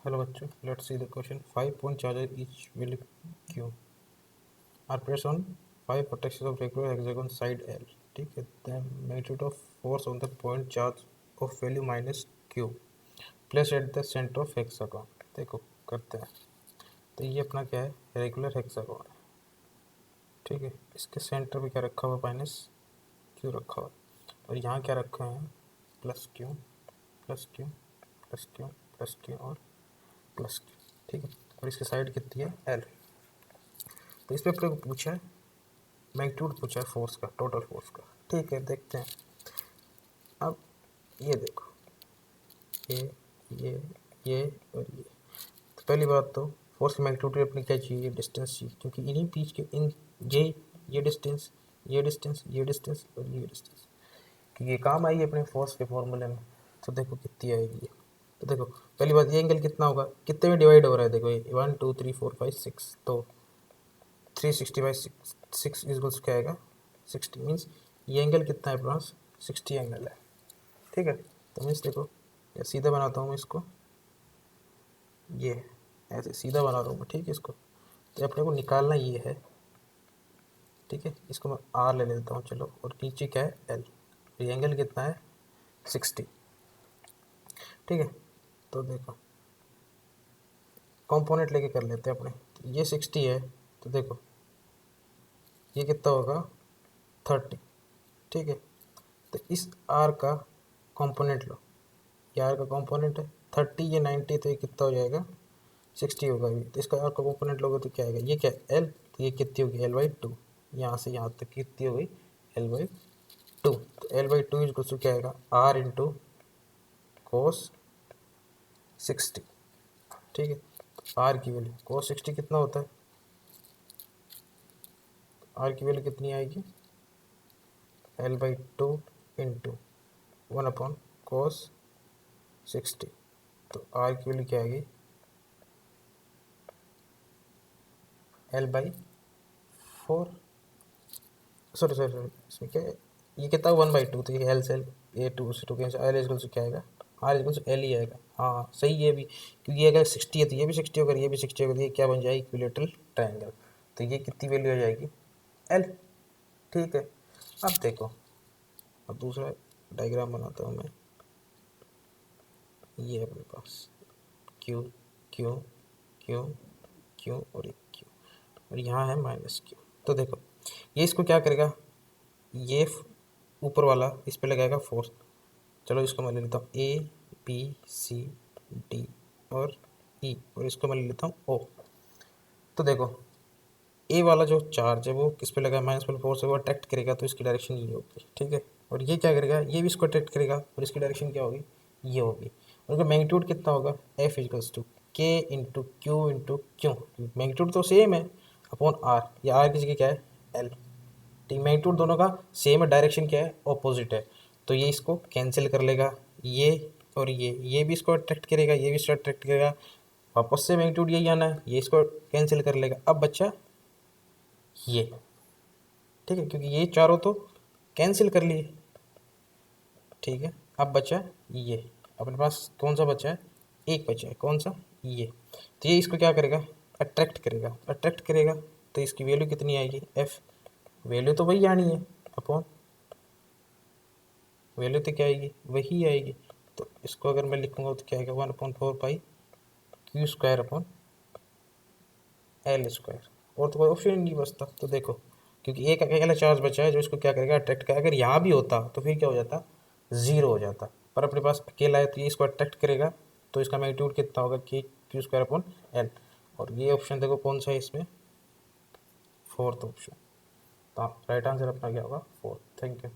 Hello बच्चों, let's see the question. 5-point charger each will Q are pressed on 5 vertices of regular hexagon side L. ठीक है, the magnitude of force on the point charge of value minus Q placed at the center of hexagon. देखो करते हैं, तो ये अपना क्या है, रेगुलर हेक्सागोन है. ठीक है, इसके सेंटर पे क्या रखा हुआ, माइनस क्यू रखा हुआ, और यहाँ क्या रखे हैं, plus Q plus Q plus Q plus Q और प्लस क्यू. ठीक है, और इसकी साइड कितनी है, एल. तो इस पे अपने को पूछा है मैग्नीट्यूड, पूछा है फोर्स का, टोटल फोर्स का. ठीक है, देखते हैं. अब ये देखो, ये ये ये और ये. तो पहली बात तो फोर्स की मैग्नीट्यूड अपनी क्या चाहिए, डिस्टेंस चाहिए, क्योंकि इन्हीं बीच के इन ये डिस्टेंस ये डिस्टेंस ये डिस्टेंस और ये डिस्टेंस, कि ये काम आएगी अपने फोर्स के फॉर्मूले में. तो देखो कितनी आएगी ये. तो देखो पहली बात, ये एंगल कितना होगा, कितने में डिवाइड हो रहा है, देखो ये 1 2 3 4 5 6, तो 360/6 इक्वल्स क्या आएगा, 60. मीन्स ये एंगल कितना है अपने पास, 60 एंगल है. ठीक है, तो मीन्स देखो, या सीधा बनाता हूँ मैं इसको, ये ऐसे सीधा बना रहा हूँ मैं. ठीक है, इसको तो अपने को निकालना ये है. ठीक है, इसको मैं आर ले लेता हूँ, चलो, और नीचे क्या है, एल. ये एंगल कितना है, 60. ठीक है, तो देखो कंपोनेंट लेके कर लेते हैं अपने. तो ये 60 है, तो देखो ये कितना होगा, 30. ठीक है, तो इस आर का कंपोनेंट लो, ये आर का कंपोनेंट है 30, ये 90, तो ये कितना हो जाएगा, 60 होगा अभी. तो इसका आर का कंपोनेंट लोगे तो क्या आएगा, ये क्या है, एल. तो ये कितनी होगी, L/2. यहाँ से यहाँ तक कितनी हो गई, L/2. तो L/2 इज क्या आएगा, आर इंटू कोस 60. ठीक है, आर की वैल्यू कोस 60 कितना होता है, आर की वैल्यू कितनी आएगी, L/2 इंटू 1/cos 60. तो आर की वैल्यू क्या आएगी, L/4. सॉरी सॉरी सॉरी, इसमें क्या है, ये कितना 1/2, तो ये एल से ए टू से टू कैंसिल, एल इक्वल से क्या आएगा, आर इक्वल से एल ही आएगा. हाँ सही है भी, क्योंकि अगर 60 है तो ये भी 60 होगा, ये भी 60 होगा, तो ये क्या बन जाएगी, इक्विलेटरल ट्रायंगल. तो ये कितनी वैल्यू आ जाएगी, एल. ठीक है, अब देखो, अब दूसरा डायग्राम बनाता हूँ मैं. ये अपने पास क्यू क्यू क्यू क्यू और एक क्यू, और यहाँ है माइनस क्यू. तो देखो ये इसको क्या करेगा, ये ऊपर वाला इस पे लगाएगा फोर्स. चलो इसको मैं ले लेता हूँ ABCD और E, और इसको मैं ले लेता हूँ O. तो देखो ए वाला जो चार्ज है वो किस पे लगा है, माइनस वाला फोर्स है, वो अट्रैक्ट करेगा, तो इसकी डायरेक्शन ये होगी. ठीक है, और ये क्या करेगा, ये भी इसको अट्रैक्ट करेगा, और इसकी डायरेक्शन क्या होगी, ये होगी. और उसका मैग्नीट्यूड कितना होगा, F equals to K into Q into Q. Magnitude तो सेम है अपॉन आर, या आर की जगह क्या है, एल. ठीक, मैग्नीट्यूड दोनों का सेम है, डायरेक्शन क्या है, ऑपोजिट है. तो ये इसको कैंसिल कर लेगा, ये और ये भी इसको अट्रैक्ट करेगा, ये भी इसको अट्रैक्ट करेगा, वापस से मैग्नीट्यूड यही आना है, ये इसको कैंसिल कर लेगा. अब बच्चा ये. ठीक है, क्योंकि ये चारों तो कैंसिल कर लिए. ठीक है, अब बचा ये, अपने पास कौन सा बचा है, एक बचा है, कौन सा, ये. तो ये इसको क्या करेगा, अट्रैक्ट करेगा, अट्रैक्ट करेगा, तो इसकी वैल्यू कितनी आएगी, एफ. वैल्यू तो वही आनी है, अपॉन वैल्यू तो क्या आएगी, वही आएगी. तो इसको अगर मैं लिखूंगा तो क्या आएगा, 1/4 pi Q square upon L square. और तो कोई ऑप्शन ही नहीं बचता. तो देखो, क्योंकि एक अकेला चार्ज बचा है जो इसको क्या करेगा, अट्रैक्ट करेगा. अगर यहाँ भी होता तो फिर क्या हो जाता, ज़ीरो हो जाता. पर अपने पास अकेला है तो ये इसको अट्रैक्ट करेगा, तो इसका मैग्नीट्यूड कितना होगा, कि क्यू स्क्वायर अपॉन एल. और ये ऑप्शन देखो कौन सा है इसमें, फोर्थ ऑप्शन. तो राइट आंसर अपना क्या होगा, फोर्थ. Thank you.